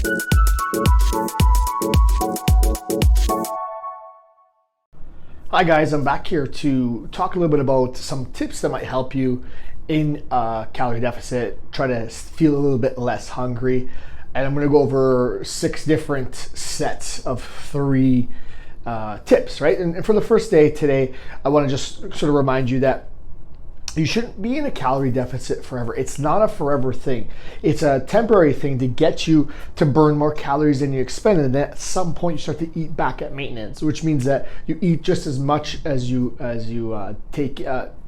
Hi guys, I'm back here to talk a little bit about some tips that might help you in a calorie deficit, try to feel a little bit less hungry. And I'm going to go over 6 different sets of 3 tips, right? And for the first day today, I want to just sort of remind you that you shouldn't be in a calorie deficit forever. It's not a forever thing. It's a temporary thing to get you to burn more calories than you expend, and then at some point you start to eat back at maintenance, which means that you eat just as much as you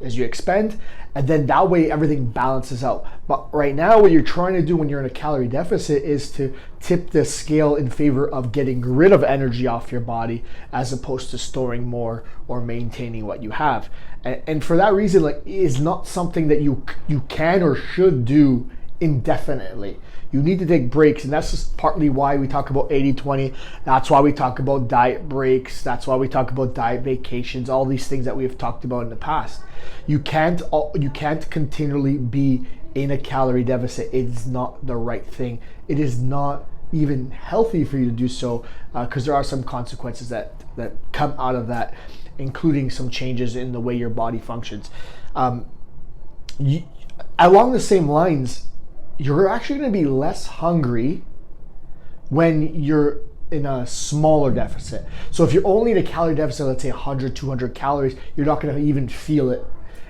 expend, and then that way everything balances out. But right now, what you're trying to do when you're in a calorie deficit is to tip the scale in favor of getting rid of energy off your body as opposed to storing more or maintaining what you have. And for that reason, like, it is not something that you can or should do indefinitely. You need to take breaks, and that's just partly why we talk about 80-20. That's why we talk about diet breaks. That's why we talk about diet vacations, all these things that we've talked about in the past. You can't continually be in a calorie deficit. It's not the right thing. It is not even healthy for you to do so, because there are some consequences that come out of that, including some changes in the way your body functions. Along the same lines, you're actually going to be less hungry when you're in a smaller deficit. So if you're only in a calorie deficit, let's say 100, 200 calories, you're not going to even feel it.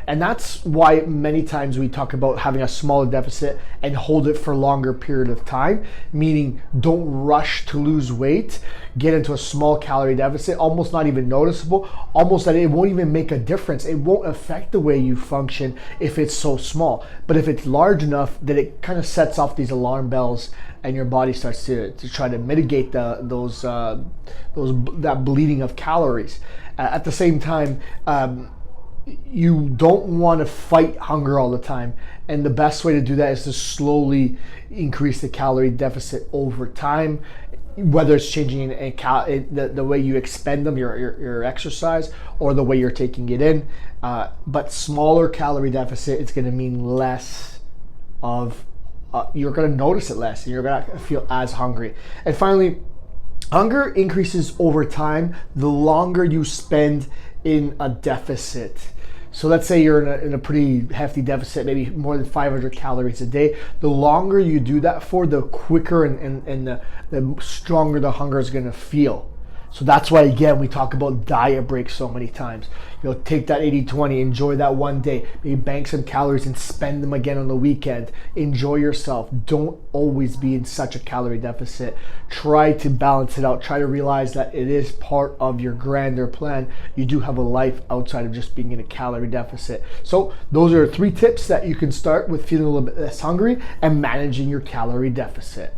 And that's why many times we talk about having a smaller deficit and hold it for a longer period of time, meaning don't rush to lose weight, get into a small calorie deficit, almost not even noticeable, almost that it won't even make a difference. It won't affect the way you function if it's so small. But if it's large enough that it kind of sets off these alarm bells and your body starts to try to mitigate that bleeding of calories. At the same time, you don't want to fight hunger all the time, and the best way to do that is to slowly increase the calorie deficit over time, whether it's changing the way you expend them, your exercise, or the way you're taking it in. But smaller calorie deficit, it's going to mean less of you're going to notice it less, and you're going to feel as hungry. And finally, hunger increases over time the longer you spend in a deficit. So let's say you're in a pretty hefty deficit, maybe more than 500 calories a day. The longer you do that for, the quicker and the stronger the hunger is going to feel. So that's why, again, we talk about diet breaks so many times. Take that 80-20, enjoy that one day, maybe bank some calories and spend them again on the weekend. Enjoy yourself. Don't always be in such a calorie deficit. Try to balance it out. Try to realize that it is part of your grander plan. You do have a life outside of just being in a calorie deficit. So those are 3 tips that you can start with feeling a little bit less hungry and managing your calorie deficit.